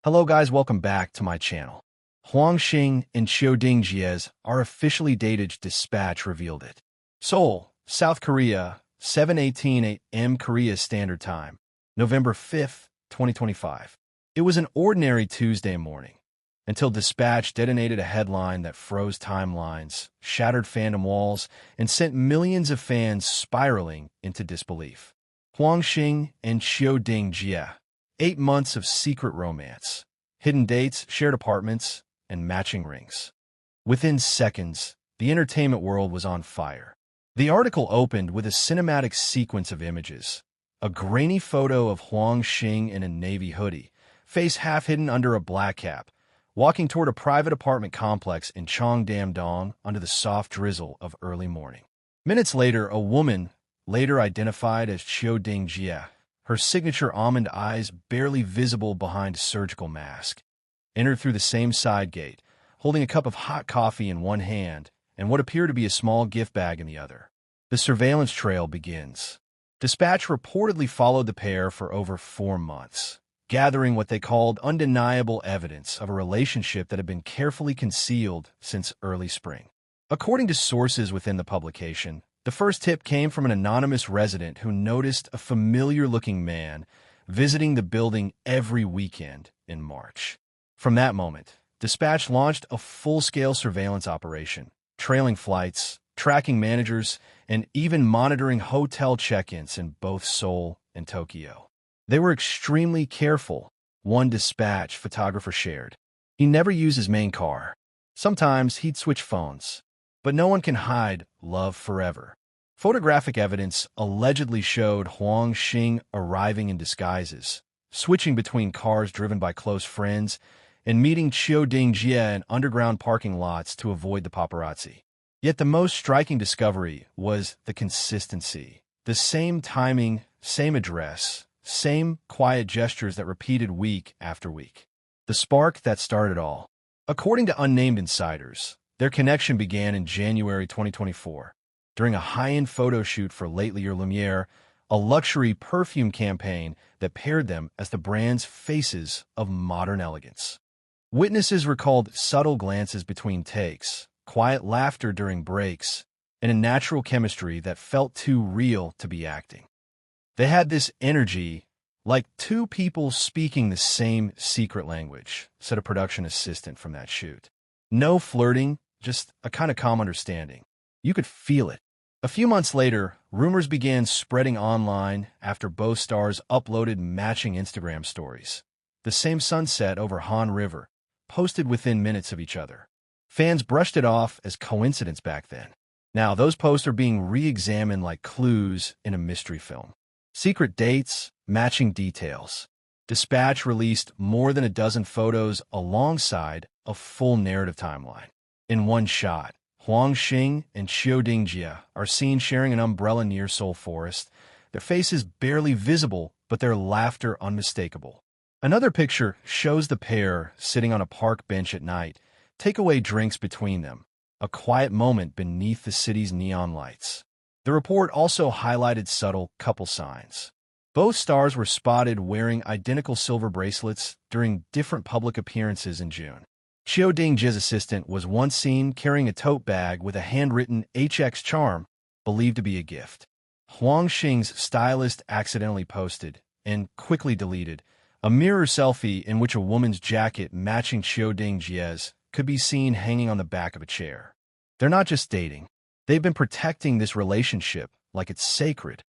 Hello guys, welcome back to my channel. Huang Xing and Xiaoding are officially dated. Dispatch revealed it. Seoul, South Korea, 7:18 a.m. Korea Standard Time, November 5th, 2025. It was an ordinary Tuesday morning, until Dispatch detonated a headline that froze timelines, shattered fandom walls, and sent millions of fans spiraling into disbelief. Huang Xing and Xiaoding 8 months of secret romance, hidden dates, shared apartments, and matching rings. Within seconds, the entertainment world was on fire. The article opened with a cinematic sequence of images. A grainy photo of Huang Xing in a navy hoodie, face half hidden under a black cap, walking toward a private apartment complex in Cheongdam-dong under the soft drizzle of early morning. Minutes later, a woman, later identified as Xiaoding, her signature almond eyes barely visible behind a surgical mask, entered through the same side gate, holding a cup of hot coffee in one hand and what appeared to be a small gift bag in the other. The surveillance trail begins. Dispatch reportedly followed the pair for over 4 months, gathering what they called undeniable evidence of a relationship that had been carefully concealed since early spring. According to sources within the publication, the first tip came from an anonymous resident who noticed a familiar-looking man visiting the building every weekend in March. From that moment, Dispatch launched a full-scale surveillance operation, trailing flights, tracking managers, and even monitoring hotel check-ins in both Seoul and Tokyo. They were extremely careful, one Dispatch photographer shared. He never used his main car. Sometimes he'd switch phones. But no one can hide love forever. Photographic evidence allegedly showed Huang Xing arriving in disguises, switching between cars driven by close friends, and meeting Xiaoding in underground parking lots to avoid the paparazzi. Yet the most striking discovery was the consistency. The same timing, same address, same quiet gestures that repeated week after week. The spark that started all. According to unnamed insiders, their connection began in January 2024, during a high-end photo shoot for L'Atelier Lumiere, a luxury perfume campaign that paired them as the brand's faces of modern elegance. Witnesses recalled subtle glances between takes, quiet laughter during breaks, and a natural chemistry that felt too real to be acting. They had this energy, like two people speaking the same secret language, said a production assistant from that shoot. No flirting, just a kind of calm understanding. You could feel it. A few months later, rumors began spreading online after both stars uploaded matching Instagram stories. The same sunset over Han River, posted within minutes of each other. Fans brushed it off as coincidence back then. Now, those posts are being re-examined like clues in a mystery film. Secret dates, matching details. Dispatch released more than a dozen photos alongside a full narrative timeline. In one shot, Huang Xing and Xiaoding are seen sharing an umbrella near Seoul Forest, their faces barely visible, but their laughter unmistakable. Another picture shows the pair sitting on a park bench at night, takeaway drinks between them, a quiet moment beneath the city's neon lights. The report also highlighted subtle couple signs. Both stars were spotted wearing identical silver bracelets during different public appearances in June. Xiaoding assistant was once seen carrying a tote bag with a handwritten HX charm, believed to be a gift. Huang Xing's stylist accidentally posted, and quickly deleted, a mirror selfie in which a woman's jacket matching Xiaoding could be seen hanging on the back of a chair. They're not just dating. They've been protecting this relationship like it's sacred,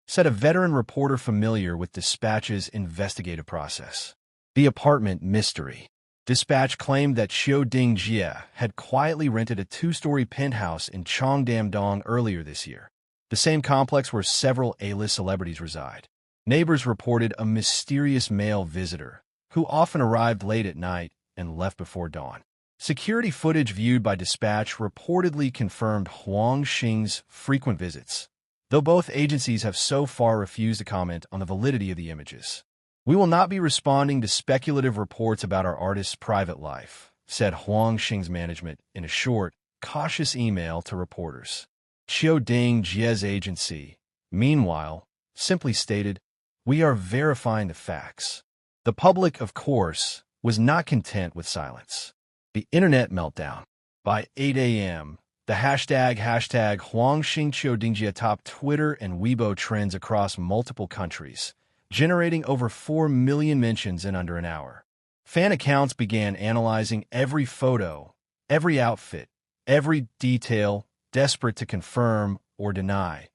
said a veteran reporter familiar with Dispatch's investigative process. The apartment mystery. Dispatch claimed that Xiaoding had quietly rented a 2-story penthouse in Cheongdam-dong earlier this year, the same complex where several A-list celebrities reside. Neighbors reported a mysterious male visitor, who often arrived late at night and left before dawn. Security footage viewed by Dispatch reportedly confirmed Huang Xing's frequent visits, though both agencies have so far refused to comment on the validity of the images. We will not be responding to speculative reports about our artist's private life, said Huang Xing's management in a short, cautious email to reporters. Xiaoding agency, meanwhile, simply stated, "We are verifying the facts." The public, of course, was not content with silence. The internet meltdown. By 8 a.m., the hashtag Huang Xing topped Twitter and Weibo trends across multiple countries, generating over 4 million mentions in under an hour. Fan accounts began analyzing every photo, every outfit, every detail, desperate to confirm or deny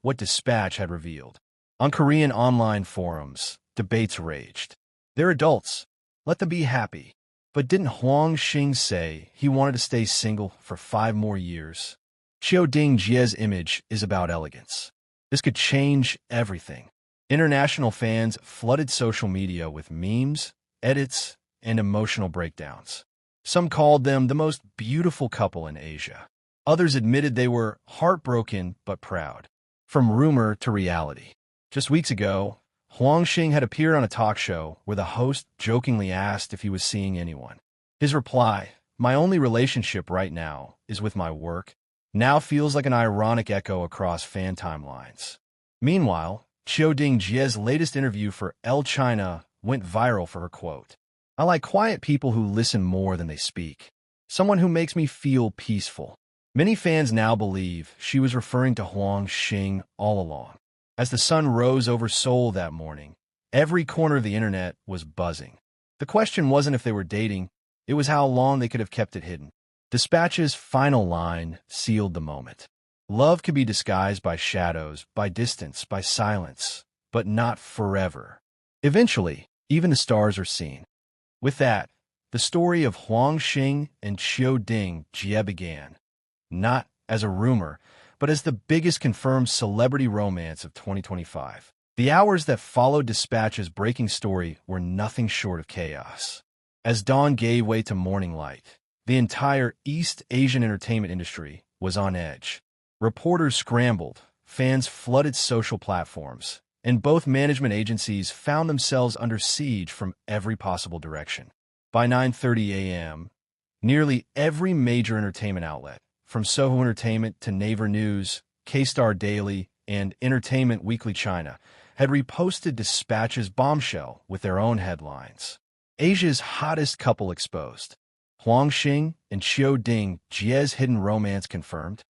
what Dispatch had revealed. On Korean online forums, debates raged. They're adults. Let them be happy. But didn't Huang Xing say he wanted to stay single for 5 more years? Jie's image is about elegance. This could change everything. International fans flooded social media with memes, edits, and emotional breakdowns. Some called them the most beautiful couple in Asia. Others admitted they were heartbroken but proud. From rumor to reality. Just weeks ago, Huang Xing had appeared on a talk show where the host jokingly asked if he was seeing anyone. His reply, "My only relationship right now is with my work," now feels like an ironic echo across fan timelines. Meanwhile, Jie's latest interview for Elle China went viral for her quote, "I like quiet people who listen more than they speak. Someone who makes me feel peaceful." Many fans now believe she was referring to Huang Xing all along. As the sun rose over Seoul that morning, every corner of the internet was buzzing. The question wasn't if they were dating, it was how long they could have kept it hidden. Dispatch's final line sealed the moment. Love can be disguised by shadows, by distance, by silence, but not forever. Eventually, even the stars are seen. With that, the story of Huang Xing and Jie began, not as a rumor, but as the biggest confirmed celebrity romance of 2025. The hours that followed Dispatch's breaking story were nothing short of chaos. As dawn gave way to morning light, the entire East Asian entertainment industry was on edge. Reporters scrambled, fans flooded social platforms, and both management agencies found themselves under siege from every possible direction. By 9:30 a.m., nearly every major entertainment outlet, from Soho Entertainment to Naver News, K-Star Daily, and Entertainment Weekly China, had reposted Dispatch's bombshell with their own headlines. Asia's hottest couple exposed. Huang Xing and Jie's hidden romance confirmed.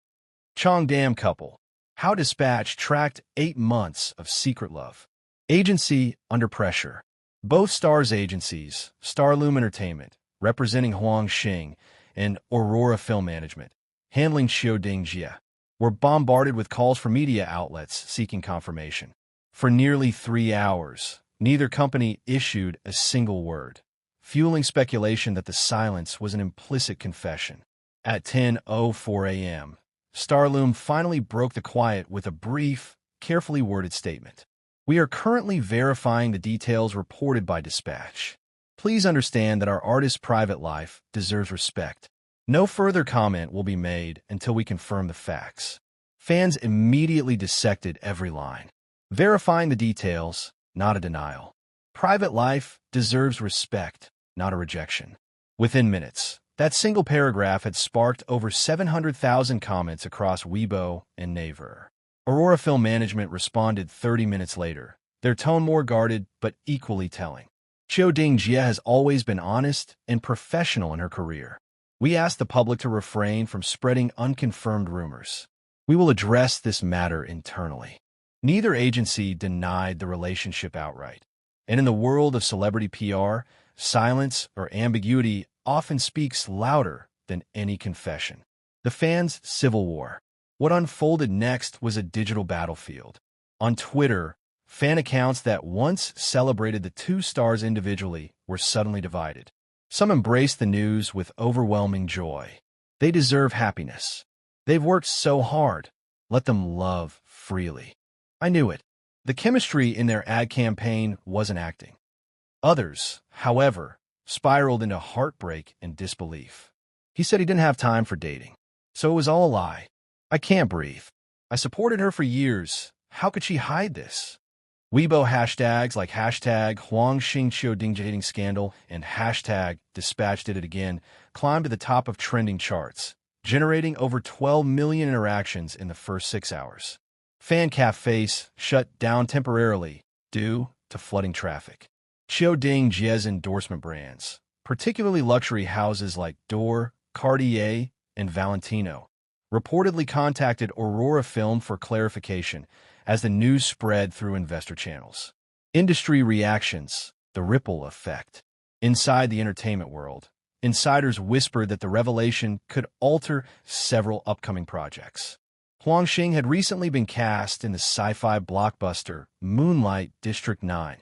Chongdam couple. How Dispatch tracked 8 months of secret love. Agency under pressure. Both stars' agencies, Starloom Entertainment, representing Huang Xing, and Aurora Film Management, handling Jie, were bombarded with calls from media outlets seeking confirmation. For nearly 3 hours, neither company issued a single word, fueling speculation that the silence was an implicit confession. At 10:04 a.m., Starloom finally broke the quiet with a brief, carefully worded statement. "We are currently verifying the details reported by Dispatch. Please understand that our artist's private life deserves respect. No further comment will be made until we confirm the facts." Fans immediately dissected every line. Verifying the details, not a denial. Private life deserves respect, not a rejection. Within minutes, that single paragraph had sparked over 700,000 comments across Weibo and Naver. Aurora Film Management responded 30 minutes later, their tone more guarded but equally telling. Jie has always been honest and professional in her career. We ask the public to refrain from spreading unconfirmed rumors. We will address this matter internally. Neither agency denied the relationship outright. And in the world of celebrity PR, silence or ambiguity often speaks louder than any confession. The fans' civil war. What unfolded next was a digital battlefield. On Twitter, fan accounts that once celebrated the two stars individually were suddenly divided. Some embraced the news with overwhelming joy. They deserve happiness. They've worked so hard. Let them love freely. I knew it. The chemistry in their ad campaign wasn't acting. Others, however, spiraled into heartbreak and disbelief. He said he didn't have time for dating. So it was all a lie. I can't breathe. I supported her for years. How could she hide this? Weibo hashtags like hashtag Huang Xing dating scandal and hashtag Dispatch did it again climbed to the top of trending charts, generating over 12 million interactions in the first 6 hours. Fan cafes shut down temporarily due to flooding traffic. Jie's endorsement brands, particularly luxury houses like Dior, Cartier, and Valentino, reportedly contacted Aurora Film for clarification as the news spread through investor channels. Industry reactions, the ripple effect. Inside the entertainment world, insiders whispered that the revelation could alter several upcoming projects. Xing had recently been cast in the sci-fi blockbuster Moonlight District 9,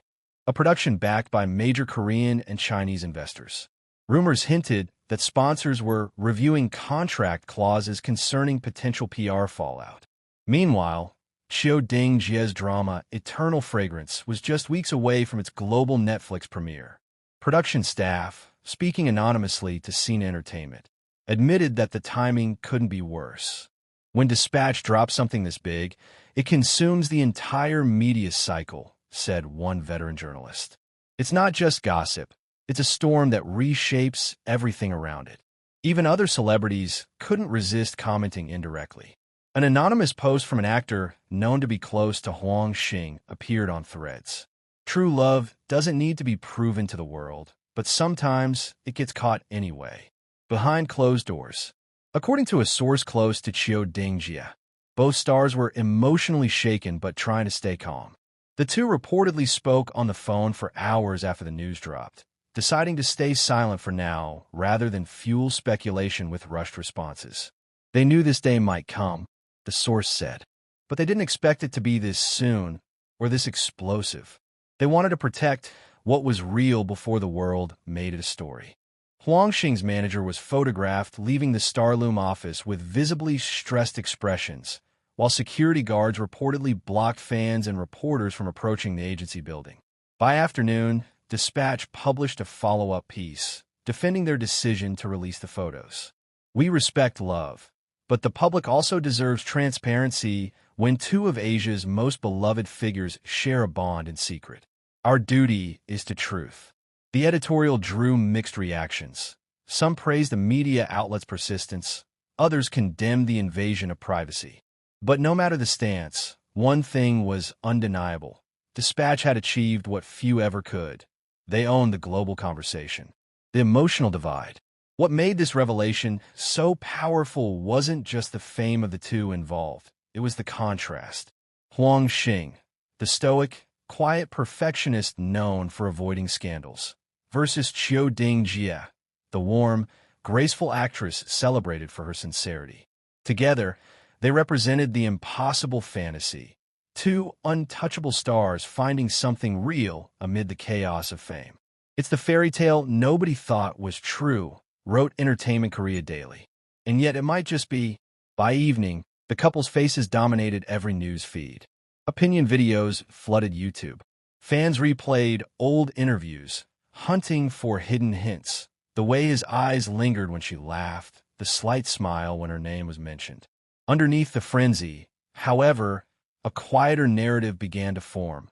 a production backed by major Korean and Chinese investors. Rumors hinted that sponsors were reviewing contract clauses concerning potential PR fallout. Meanwhile, Qiu Dingjie's drama Eternal Fragrance was just weeks away from its global Netflix premiere. Production staff, speaking anonymously to Xing Entertainment, admitted that the timing couldn't be worse. When Dispatch drops something this big, it consumes the entire media cycle, said one veteran journalist. It's not just gossip, it's a storm that reshapes everything around it. Even other celebrities couldn't resist commenting indirectly. An anonymous post from an actor known to be close to Xing appeared on Threads. True love doesn't need to be proven to the world, but sometimes it gets caught anyway, behind closed doors. According to a source close to Qiu Dingjie, both stars were emotionally shaken but trying to stay calm. The two reportedly spoke on the phone for hours after the news dropped, deciding to stay silent for now rather than fuel speculation with rushed responses. They knew this day might come, the source said, but they didn't expect it to be this soon or this explosive. They wanted to protect what was real before the world made it a story. Xing's manager was photographed leaving the Starloom office with visibly stressed expressions, while security guards reportedly blocked fans and reporters from approaching the agency building. By afternoon, Dispatch published a follow-up piece, defending their decision to release the photos. We respect love, but the public also deserves transparency when two of Asia's most beloved figures share a bond in secret. Our duty is to truth. The editorial drew mixed reactions. Some praised the media outlet's persistence, others condemned the invasion of privacy. But no matter the stance, one thing was undeniable. Dispatch had achieved what few ever could. They owned the global conversation. The emotional divide. What made this revelation so powerful wasn't just the fame of the two involved. It was the contrast. Xing, the stoic, quiet perfectionist known for avoiding scandals, versus Qiu Dingjie, the warm, graceful actress celebrated for her sincerity. Together, they represented the impossible fantasy, two untouchable stars finding something real amid the chaos of fame. It's the fairy tale nobody thought was true, wrote Entertainment Korea Daily. And yet it might just be. By evening, the couple's faces dominated every news feed. Opinion videos flooded YouTube. Fans replayed old interviews, hunting for hidden hints. The way his eyes lingered when she laughed, the slight smile when her name was mentioned. Underneath the frenzy, however, a quieter narrative began to form,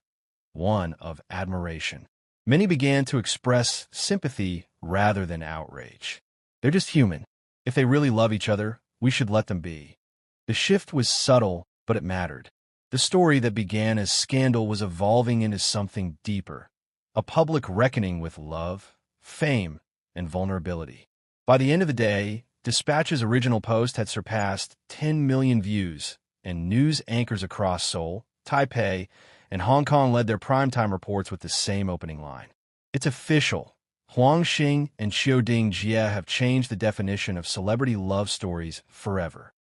one of admiration. Many began to express sympathy rather than outrage. They're just human. If they really love each other, we should let them be. The shift was subtle, but it mattered. The story that began as scandal was evolving into something deeper, a public reckoning with love, fame, and vulnerability. By the end of the day, Dispatch's original post had surpassed 10 million views, and news anchors across Seoul, Taipei, and Hong Kong led their primetime reports with the same opening line. It's official. Xing and Qiu Dingjie have changed the definition of celebrity love stories forever.